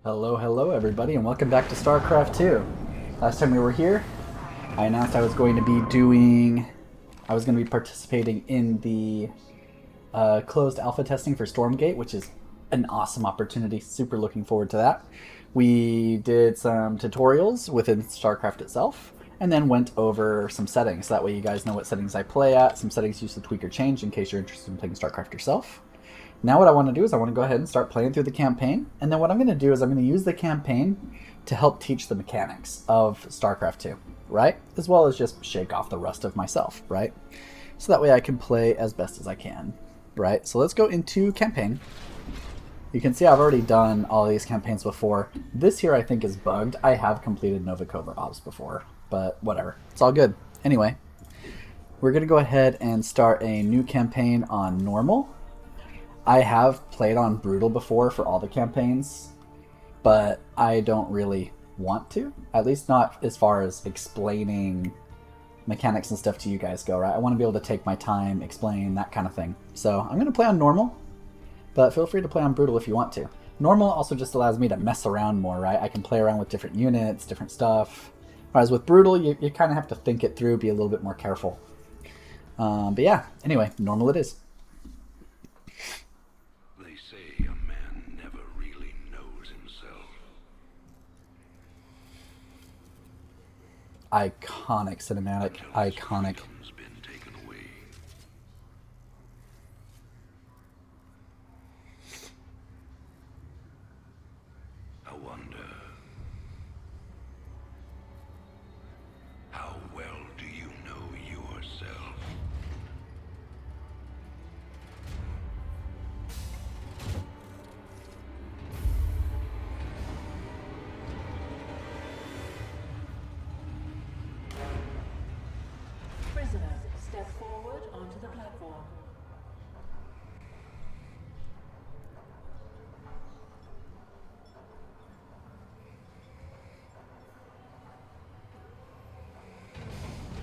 Hello, hello, everybody, and welcome back to Starcraft 2. Last time we were here, I announced I was going to be participating in the closed alpha testing for Stormgate, which is an awesome opportunity. Super looking forward to that. We did some tutorials within Starcraft itself, and then went over some settings. That way you guys know what settings I play at, some settings you should tweak or change in case you're interested in playing Starcraft yourself. Now what I want to do is I want to go ahead and start playing through the campaign, and then what I'm going to do is I'm going to use the campaign to help teach the mechanics of StarCraft 2, right? As well as just shake off the rust of myself, right? So that way I can play as best as I can, right? So let's go into campaign. You can see I've already done all these campaigns before. This here I think is bugged. I have completed Nova Cobra Ops before, but whatever. It's all good. Anyway, we're going to go ahead and start a new campaign on normal. I have played on Brutal before for all the campaigns, but I don't really want to. At least not as far as explaining mechanics and stuff to you guys go, right? I want to be able to take my time, explain, that kind of thing. So I'm going to play on Normal, but feel free to play on Brutal if you want to. Normal also just allows me to mess around more, right? I can play around with different units, different stuff. Whereas with Brutal, you kind of have to think it through, be a little bit more careful. But yeah, anyway, Normal it is. Iconic cinematic, iconic. I wonder, how well do you know yourself? Prisoners, step forward onto the platform.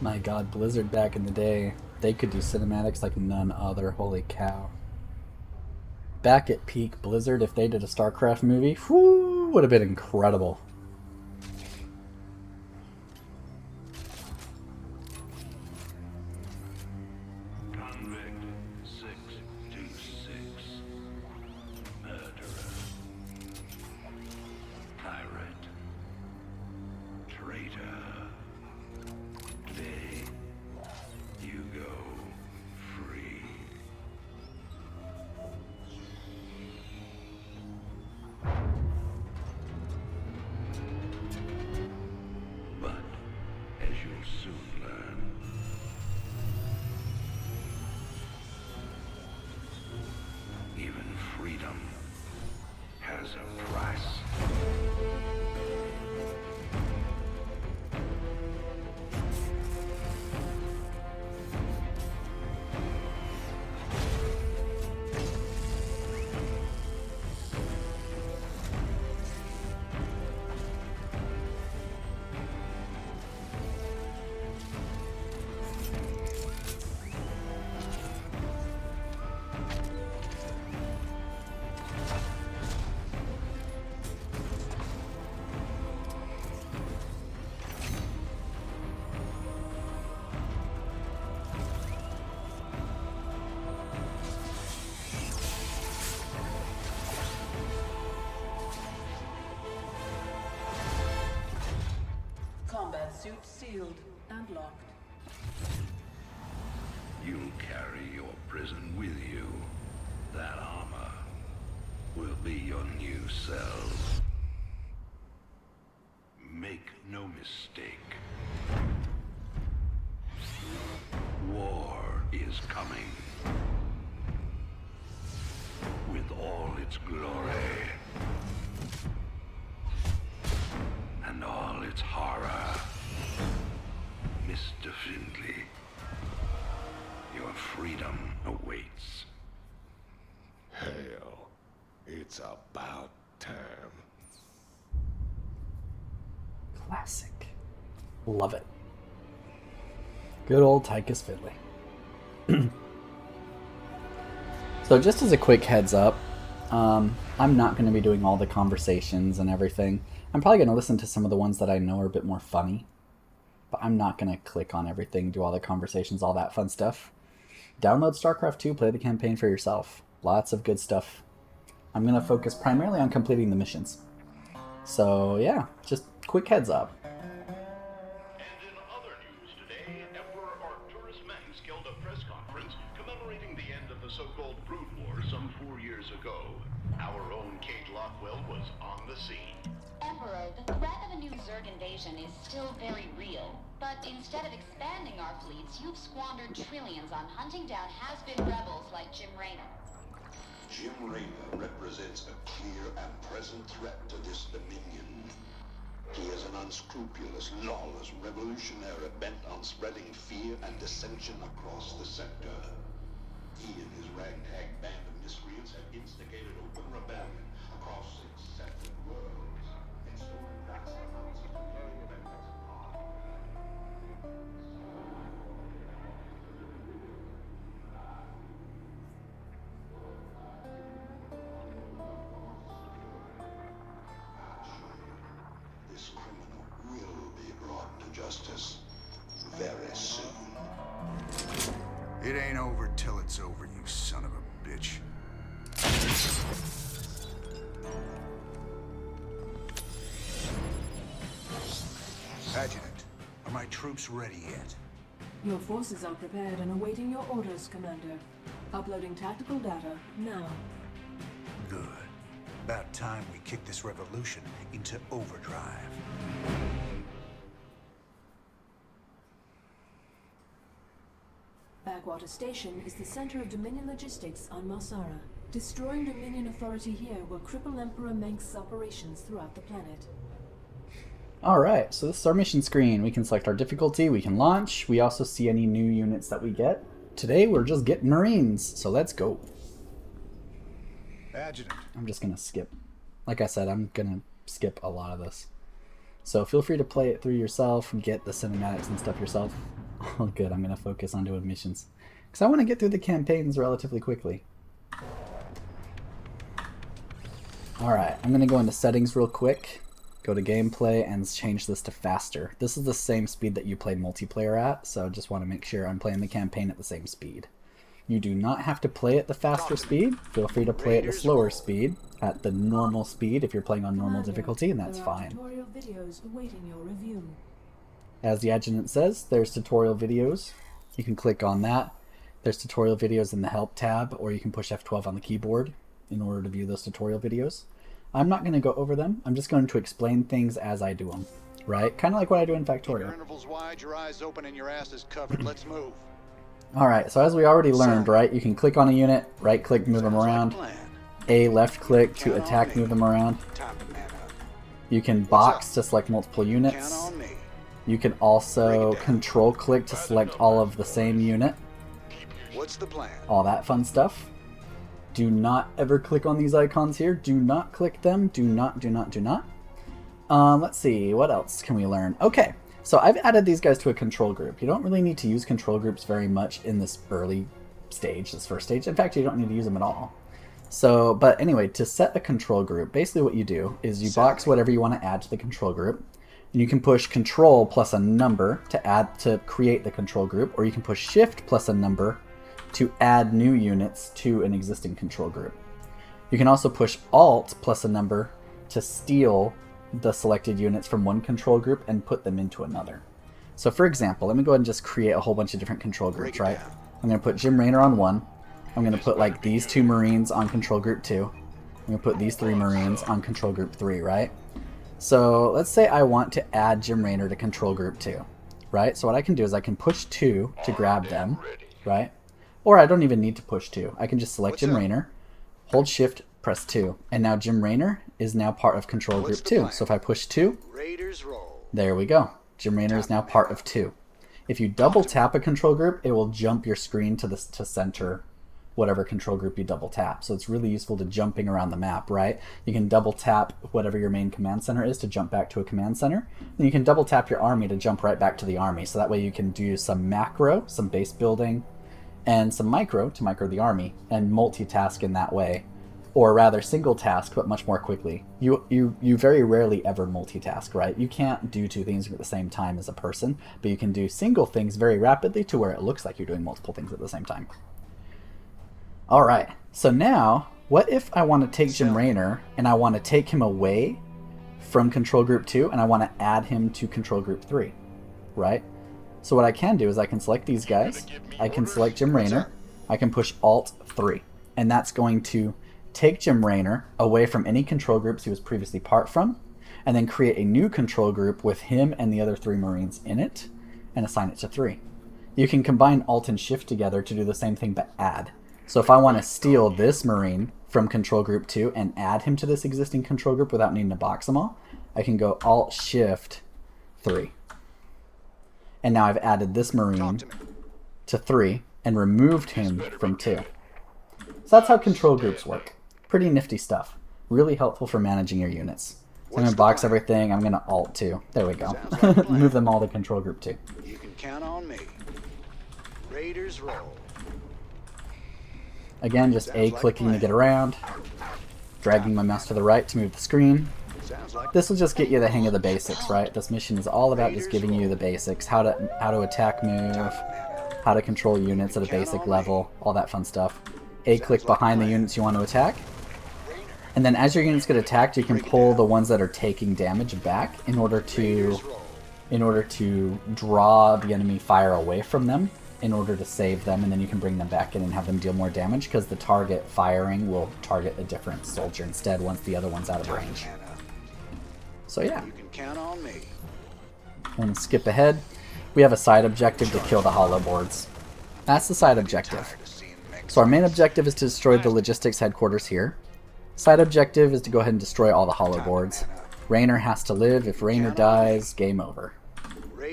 My god, Blizzard back in the day, they could do cinematics like none other. Holy cow. Back at peak Blizzard, if they did a StarCraft movie, whoo, would have been incredible. Convict 626. Murderer. Pirate. Traitor. Today, you go free. But, as you'll soon learn, even freedom has a price. Combat suit sealed and locked. You'll carry your prison with you. That armor will be your new cell. Make no mistake. War is coming. With all its glory. And all its horror. Mr. Findley, your freedom awaits. Hell, it's about time. Classic. Love it. Good old Tychus Fiddley. So just as a quick heads up, I'm not going to be doing all the conversations and everything. I'm probably going to listen to some of the ones that I know are a bit more funny. But I'm not going to click on everything, do all the conversations, all that fun stuff. Download StarCraft 2, play the campaign for yourself. Lots of good stuff. I'm going to focus primarily on completing the missions. So yeah, just quick heads up. And in other news today, Emperor Arcturus Mengsk held a press conference commemorating the end of the so-called Brood War some 4 years ago. Our own Kate Lockwell was on the scene. Emperor, the threat of a new Zerg invasion is still very real. But instead of expanding our fleets, you've squandered trillions on hunting down has-been rebels like Jim Raynor. Jim Raynor represents a clear and present threat to this dominion. He is an unscrupulous, lawless revolutionary bent on spreading fear and dissension across the sector. He and his ragtag band of miscreants have instigated open rebellion across 6 separate worlds and stolen vast amounts of Imperial empires apart. This criminal will be brought to justice very soon. It ain't over till it's over, you son of a bitch. Adjutant, are my troops ready yet? Your forces are prepared and awaiting your orders, Commander. Uploading tactical data now. Good. About time we kick this revolution into overdrive. Backwater Station is the center of Dominion logistics on Marsara. Destroying Dominion authority here will cripple Emperor Mengsk's operations throughout the planet. Alright, so this is our mission screen. We can select our difficulty, we can launch. We also see any new units that we get. Today we're just getting Marines, so let's go. Adjutant. I'm just going to skip. Like I said, I'm going to skip a lot of this. So feel free to play it through yourself and get the cinematics and stuff yourself. Oh good, I'm going to focus on doing missions. Because I want to get through the campaigns relatively quickly. Alright, I'm going to go into settings real quick. Go to gameplay and change this to faster. This is the same speed that you play multiplayer at, so I just want to make sure I'm playing the campaign at the same speed. You do not have to play at the faster speed. Feel free to play at the slower speed, at the normal speed if you're playing on normal difficulty, and that's fine. Tutorial videos awaiting your review. As the adjutant says, there's tutorial videos. You can click on that. There's tutorial videos in the help tab, or you can push F12 on the keyboard in order to view those tutorial videos. I'm not going to go over them. I'm just going to explain things as I do them, right? Kind of like what I do in Factorio. Your intervals wide, your eyes open, and your ass is covered. Let's move. Alright, so as we already learned, right, you can click on a unit, right click, move them around, A left click to attack, move them around. You can box to select multiple units. You can also control click to select all of the same unit. What's the plan? All that fun stuff. Do not ever click on these icons here. Do not click them. Do not, do not, do not. Let's see, what else can we learn? Okay, so I've added these guys to a control group. You don't really need to use control groups very much in this early stage, this first stage. In fact, you don't need to use them at all. So, but anyway, to set a control group, basically what you do is you box whatever you want to add to the control group. And you can push Control plus a number to create the control group, or you can push Shift plus a number to add new units to an existing control group. You can also push Alt plus a number to steal the selected units from one control group and put them into another. So for example, let me go ahead and just create a whole bunch of different control groups, right? I'm going to put Jim Raynor on one. I'm going to put like these 2 Marines on control group 2. I'm going to put these 3 Marines on control group 3, right? So let's say I want to add Jim Raynor to control group 2, right? So what I can do is I can push 2 to grab them, right? Or I don't even need to push 2. I can just select Jim Raynor, hold Shift, press 2, and now Jim Raynor is now part of control group 2. So if I push 2, there we go. Jim Raynor is now part of 2. If you double tap a control group, it will jump your screen to center whatever control group you double tap. So it's really useful to jumping around the map, right? You can double tap whatever your main command center is to jump back to a command center. And you can double tap your army to jump right back to the army. So that way you can do some macro, some base building, and some micro to micro the army and multitask in that way or rather single task, but much more quickly. You very rarely ever multitask, right? You can't do two things at the same time as a person, but you can do single things very rapidly to where it looks like you're doing multiple things at the same time. All right, so now, what if I want to take Jim Raynor and I want to take him away from Control Group 2 and I want to add him to Control Group 3, right? So what I can do is I can select these guys, I can select Jim Raynor, I can push Alt 3, and that's going to take Jim Raynor away from any control groups he was previously part from, and then create a new control group with him and the other 3 Marines in it, and assign it to 3. You can combine Alt and Shift together to do the same thing but add. So if I want to steal this Marine from control group 2 and add him to this existing control group without needing to box them all, I can go Alt Shift 3. And now I've added this Marine to 3 and removed him from 2. So that's how control groups work. Pretty nifty stuff. Really helpful for managing your units. So I'm going to box everything. I'm going to Alt 2. There we go. Move them all to control group 2. You can count on me. Raiders roll. Again, just A-clicking to get around. Dragging my mouse to the right to move the screen. This will just get you the hang of the basics, right? This mission is all about just giving you the basics. How to attack move, how to control units at a basic level, all that fun stuff. A-click behind the units you want to attack. And then as your units get attacked, you can pull the ones that are taking damage back in order to draw the enemy fire away from them, in order to save them, and then you can bring them back in and have them deal more damage, because the target firing will target a different soldier instead once the other one's out of range. So yeah. You can count on me. And skip ahead. We have a side objective to kill the hollow boards. That's the side objective. So our main objective is to destroy the logistics headquarters here. Side objective is to go ahead and destroy all the hollow boards. Raynor has to live. If Raynor dies, game over.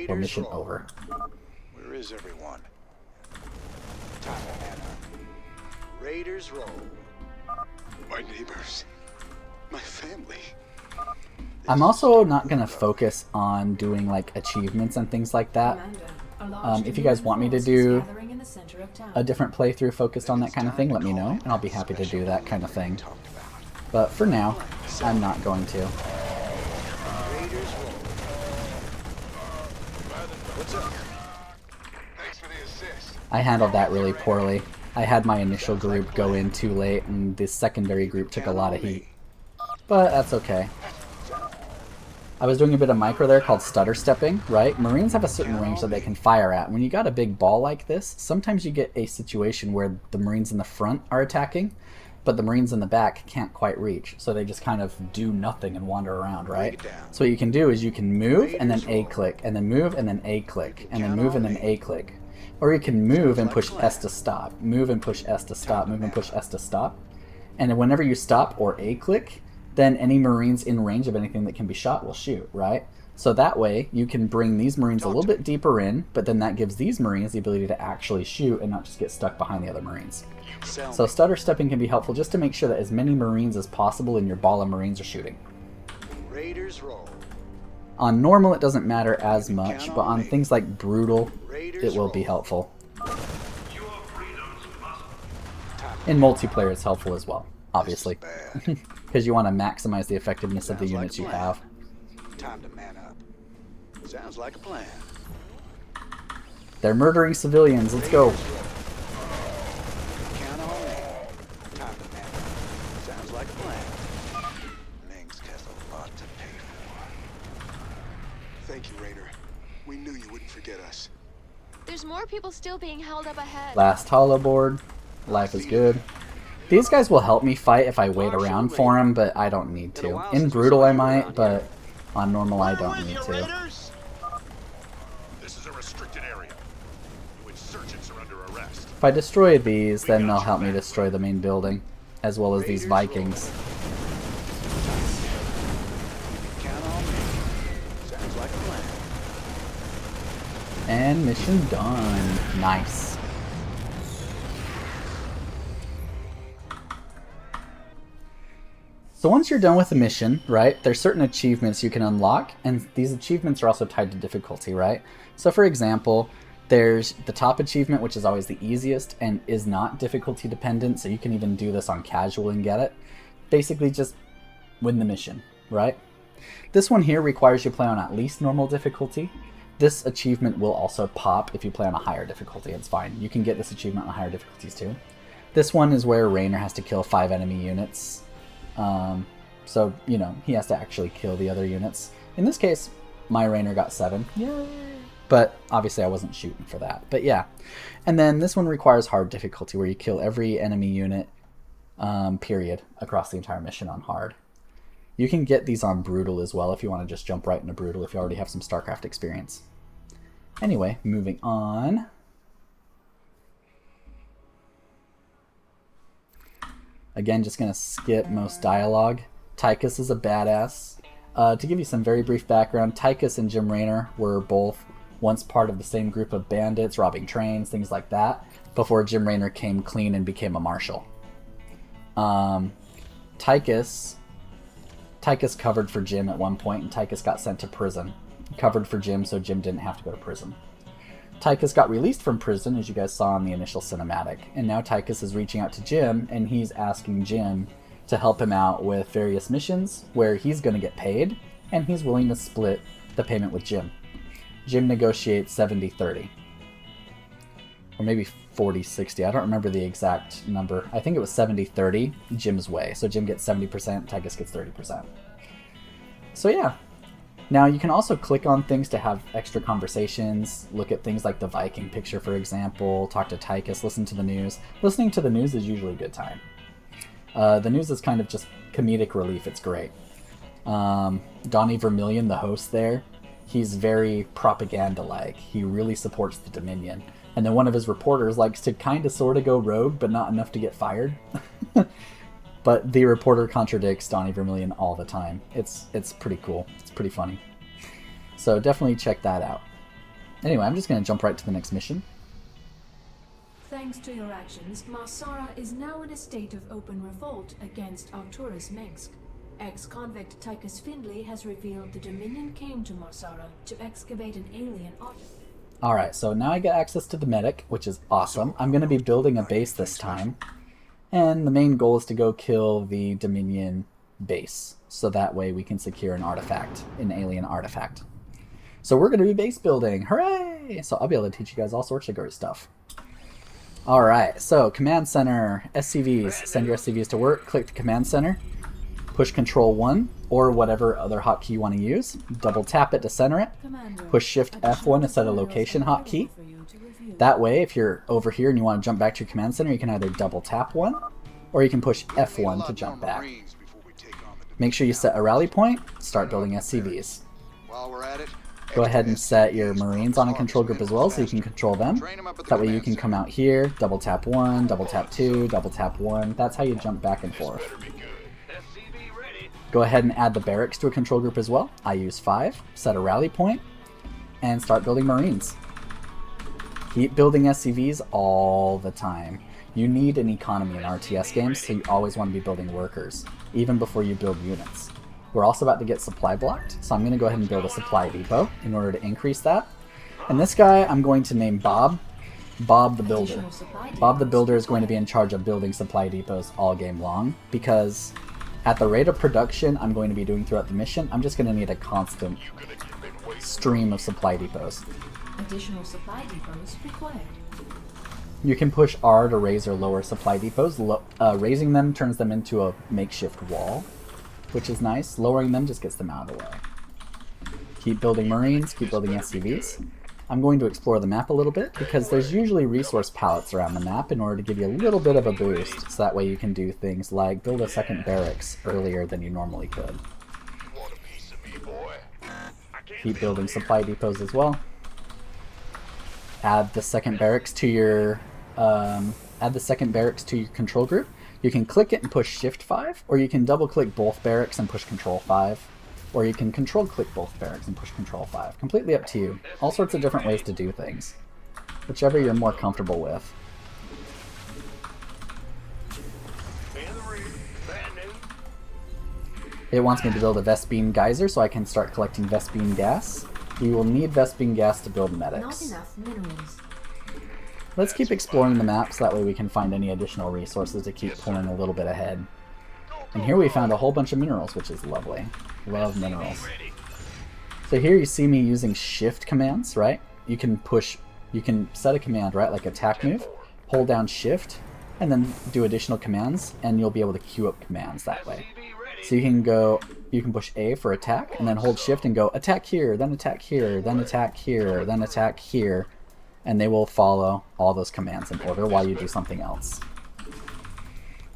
Or mission over. Where is everyone? Time to man up. Raiders roll. My neighbors. My family. I'm also not going to focus on doing like achievements and things like that. If you guys want me to do a different playthrough focused on that kind of thing, let me know, and I'll be happy to do that kind of thing. But for now, I'm not going to. Raiders roll. What's up? Thanks for the assist. I handled that really poorly. I had my initial group go in too late, and the secondary group took a lot of heat. But that's okay. I was doing a bit of micro there called stutter stepping, right? Marines have a certain range that they can fire at. When you got a big ball like this, sometimes you get a situation where the Marines in the front are attacking, but the Marines in the back can't quite reach. So they just kind of do nothing and wander around, right? So what you can do is you can move and then A-click, and then move and then A-click, and then move and then A-click. Or you can move and push S to stop. Move and push S to stop. Move and push S to stop. And then whenever you stop or A-click, then any Marines in range of anything that can be shot will shoot, right? So that way, you can bring these Marines a little bit deeper in, but then that gives these Marines the ability to actually shoot and not just get stuck behind the other Marines. So stutter stepping can be helpful just to make sure that as many Marines as possible in your ball of Marines are shooting. Raiders roll. On normal, it doesn't matter as much, but on things like brutal, it will be helpful. In multiplayer, it's helpful as well, obviously. Because you want to maximize the effectiveness of the units you have. Time to man up. Sounds like a plan. They're murdering civilians. Let's go. Count on me. Time to man up. Sounds like a plan. Ming's has a lot to pay for. Thank you, Raynor. We knew you wouldn't forget us. There's more people still being held up ahead. Last hollow board. Life is good. These guys will help me fight if I wait around for them, but I don't need to. In brutal I might, but on normal I don't need to. This is a restricted area. You insurgents are under arrest. If I destroy these, then they'll help me destroy the main building, as well as these Vikings. Count on me. Sounds like a plan. And mission done. Nice. So once you're done with the mission, right, there's certain achievements you can unlock, and these achievements are also tied to difficulty, right? So for example, There's the top achievement, which is always the easiest and is not difficulty dependent, so you can even do this on casual and get it. Basically just win the mission, right? This one here requires you play on at least normal difficulty. This achievement will also pop if you play on a higher difficulty. It's fine. You can get this achievement on higher difficulties too. This one is where Raynor has to kill 5 enemy units. So, you know, he has to actually kill the other units. In this case, my Raynor got 7. Yay! But obviously I wasn't shooting for that. But yeah. And then this one requires hard difficulty, where you kill every enemy unit, period, across the entire mission on hard. You can get these on brutal as well if you want to just jump right into brutal if you already have some StarCraft experience. Anyway, moving on. Again, just going to skip most dialogue. Tychus is a badass. To give you some very brief background, Tychus and Jim Raynor were both once part of the same group of bandits, robbing trains, things like that, before Jim Raynor came clean and became a marshal. Tychus covered for Jim at one point, and Tychus got sent to prison. Covered for Jim, so Jim didn't have to go to prison. Tychus got released from prison, as you guys saw in the initial cinematic, and now Tychus is reaching out to Jim, and he's asking Jim to help him out with various missions where he's going to get paid, and he's willing to split the payment with Jim. Jim negotiates 70-30. Or maybe 40-60. I don't remember the exact number. I think it was 70-30 Jim's way. So Jim gets 70%, Tychus gets 30%. So yeah. Now you can also click on things to have extra conversations, look at things like the Viking picture, for example, talk to Tychus, listen to the news. Listening to the news is usually a good time. The news is kind of just comedic relief. It's great. Donnie Vermillion, the host there, he's very propaganda-like. He really supports the Dominion. And then one of his reporters likes to kind of sort of go rogue, but not enough to get fired. But the reporter contradicts Donnie Vermillion all the time. It's pretty cool. It's pretty funny. So definitely check that out. Anyway, I'm just going to jump right to the next mission. Thanks to your actions, Marsara is now in a state of open revolt against Arcturus Mengsk. Ex-convict Tychus Findlay has revealed the Dominion came to Marsara to excavate an alien artifact. Alright, so now I get access to the medic, which is awesome. I'm going to be building a base this time. And the main goal is to go kill the Dominion base. So that way we can secure an artifact, an alien artifact. So we're going to be base building. Hooray! So I'll be able to teach you guys all sorts of great stuff. Alright, so Command Center, SCVs. Send your SCVs to work. Click the Command Center. Push Control 1 or whatever other hotkey you want to use. Double tap it to center it. Push Shift F1 to set a location hotkey. That way, if you're over here and you want to jump back to your command center, you can either double tap 1 or you can push F1 to jump back. Make sure you set a rally point. Start building SCVs. Go ahead and set your Marines on a control group as well so you can control them. That way you can come out here, double tap 1, double tap 2, double tap 1. That's how you jump back and forth. Go ahead and add the barracks to a control group as well. I use 5, set a rally point, and start building Marines. Keep building SCVs all the time. You need an economy in RTS games, so you always want to be building workers, even before you build units. We're also about to get supply blocked, so I'm going to go ahead and build a supply depot in order to increase that. And this guy I'm going to name Bob the Builder. Bob the Builder is going to be in charge of building supply depots all game long, because at the rate of production I'm going to be doing throughout the mission, I'm just going to need a constant stream of supply depots. Additional supply depots required. You can push R to raise or lower supply depots. Raising them turns them into a makeshift wall, which is nice. Lowering them just gets them out of the way. Keep building Marines, keep building SCVs. I'm going to explore the map a little bit because there's usually resource pallets around the map in order to give you a little bit of a boost, so that way you can do things like build a second barracks earlier than you normally could. Keep building supply depots as well. Add the second barracks to your control group. You can click it and push Shift 5, or you can double click both barracks and push Control 5. Or you can control click both barracks and push Control 5. Completely up to you. All sorts of different ways to do things. Whichever you're more comfortable with. It wants me to build a Vespene geyser so I can start collecting Vespene gas. We will need Vespene gas to build Not medics. enough minerals. Let's keep exploring the map so that way we can find any additional resources to keep pulling a little bit ahead. And here we found a whole bunch of minerals, which is lovely. Love minerals. So here you see me using shift commands, right? You can set a command, right? Like attack move, hold down shift, and then do additional commands, and you'll be able to queue up commands that way. So you can push A for attack, and then hold shift and go attack here, then attack here, then attack here, then attack here, and they will follow all those commands in order while you do something else.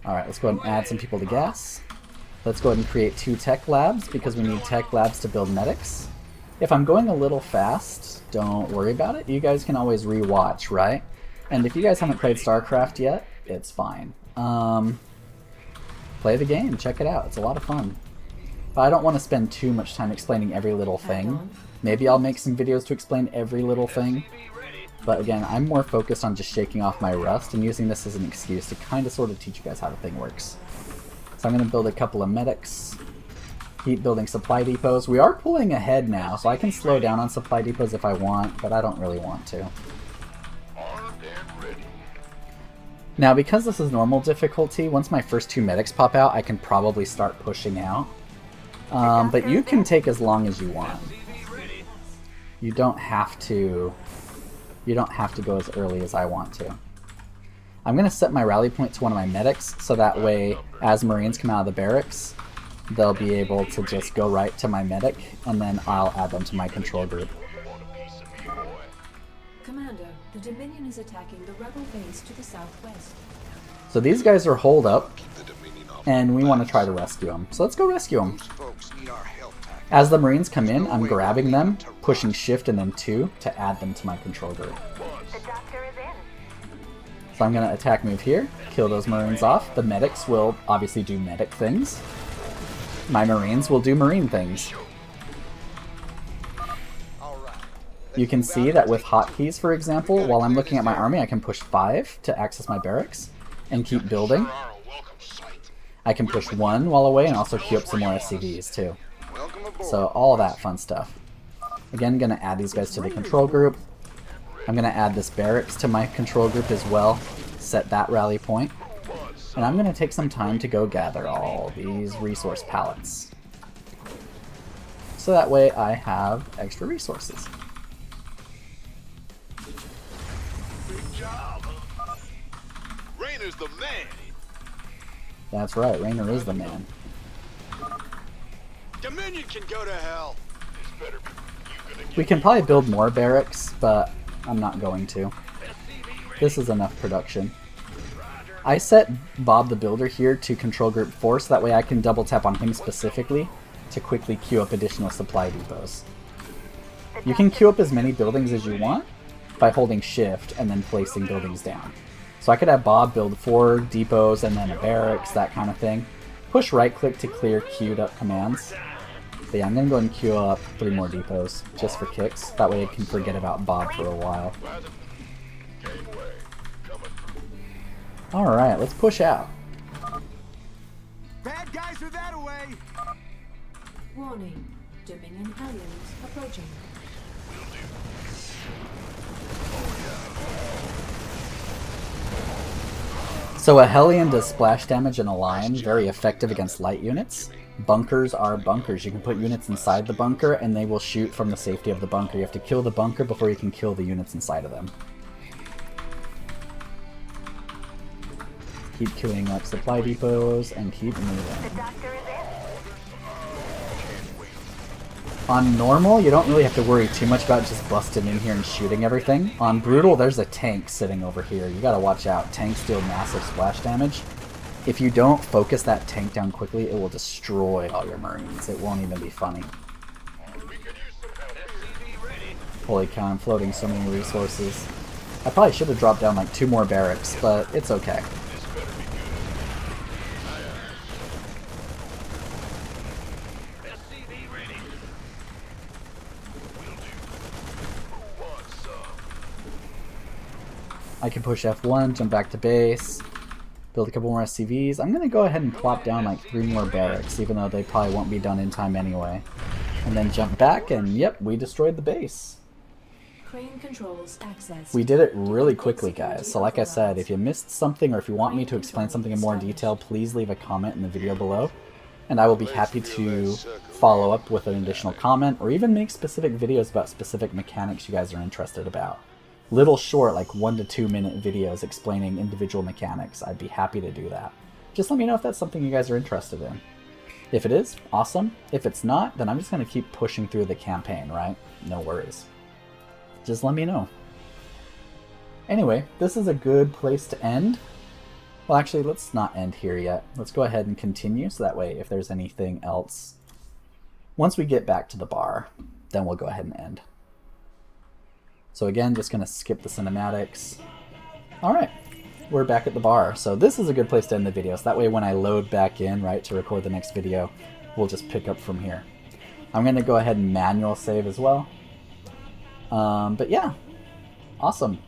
Alright, let's go ahead and add some people to gas. Let's go ahead and create 2 tech labs, because we need tech labs to build medics. If I'm going a little fast, don't worry about it. You guys can always re-watch, right? And if you guys haven't played Starcraft yet, it's fine. Play the game, check it out. It's a lot of fun. But I don't want to spend too much time explaining every little thing. Maybe I'll make some videos to explain every little thing. But again, I'm more focused on just shaking off my rust and using this as an excuse to kind of sort of teach you guys how the thing works. So I'm going to build a couple of medics. Keep building supply depots. We are pulling ahead now, so I can slow down on supply depots if I want, but I don't really want to. Now, because this is normal difficulty, once my first 2 medics pop out, I can probably start pushing out. But you can take as long as you want. You don't have to go as early as I want to. I'm going to set my rally point to one of my medics, so that way, as Marines come out of the barracks, they'll be able to just go right to my medic, and then I'll add them to my control group. Commander, the Dominion is attacking the rebel base to the southwest. So these guys are holed up, and we want to try to rescue them. So let's go rescue them. As the Marines come in, I'm grabbing them, pushing shift and then 2 to add them to my control group. So I'm going to attack move here, kill those Marines off. The medics will obviously do medic things. My Marines will do Marine things. You can see that with hotkeys, for example, while I'm looking at my army, I can push 5 to access my barracks and keep building. I can push 1 while away and also queue up some more SCVs too. So all that fun stuff. Again, going to add these guys to the control group. I'm going to add this barracks to my control group as well. Set that rally point. And I'm going to take some time to go gather all these resource pallets. So that way I have extra resources. Good job. Rainer's the man. That's right, Rainer is the man. Dominion can go to hell. We can probably build more barracks, but I'm not going to. This is enough production. I set Bob the Builder here to control group 4, so that way I can double tap on him specifically to quickly queue up additional supply depots. You can queue up as many buildings as you want by holding shift and then placing buildings down. So I could have Bob build 4 depots and then a barracks, that kind of thing. Push right click to clear queued up commands. But yeah, I'm going to go and queue up 3 more depots just for kicks. That way I can forget about Bob for a while. Alright, let's push out. Bad guys are that away. Warning, Dominion Hellions approaching. So a Hellion does splash damage in a line, very effective against light units. Bunkers are bunkers. You can put units inside the bunker and they will shoot from the safety of the bunker. You have to kill the bunker before you can kill the units inside of them. Keep queuing up supply depots and keep moving. On normal, you don't really have to worry too much about just busting in here and shooting everything. On brutal, there's a tank sitting over here. You gotta watch out. Tanks deal massive splash damage. If you don't focus that tank down quickly, it will destroy all your Marines. It won't even be funny. Holy cow, I'm floating so many resources. I probably should have dropped down like 2 more barracks, but it's okay. I can push F1, jump back to base, build a couple more SCVs. I'm going to go ahead and plop down like 3 more barracks, even though they probably won't be done in time anyway. And then jump back, and yep, we destroyed the base. Crane controls access. We did it really quickly, guys. So like I said, if you missed something or if you want me to explain something in more detail, please leave a comment in the video below. And I will be happy to follow up with an additional comment or even make specific videos about specific mechanics you guys are interested about. Little short, like 1 to 2 minute videos explaining individual mechanics. I'd be happy to do that. Just let me know if that's something you guys are interested in. If it is, awesome. If it's not, then I'm just going to keep pushing through the campaign, right? No worries. Just let me know. Anyway, this is a good place to end. Well, actually, let's not end here yet. Let's go ahead and continue, so that way if there's anything else, once we get back to the bar, then we'll go ahead and end. So again, just going to skip the cinematics. Alright, we're back at the bar. So this is a good place to end the video, so that way when I load back in, right, to record the next video, we'll just pick up from here. I'm going to go ahead and manual save as well. But yeah, awesome.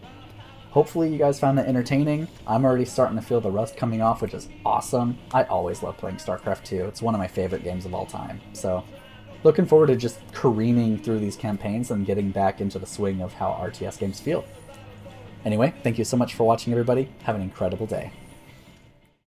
Hopefully you guys found it entertaining. I'm already starting to feel the rust coming off, which is awesome. I always love playing Starcraft 2. It's one of my favorite games of all time. So looking forward to just careening through these campaigns and getting back into the swing of how RTS games feel. Anyway, thank you so much for watching, everybody. Have an incredible day.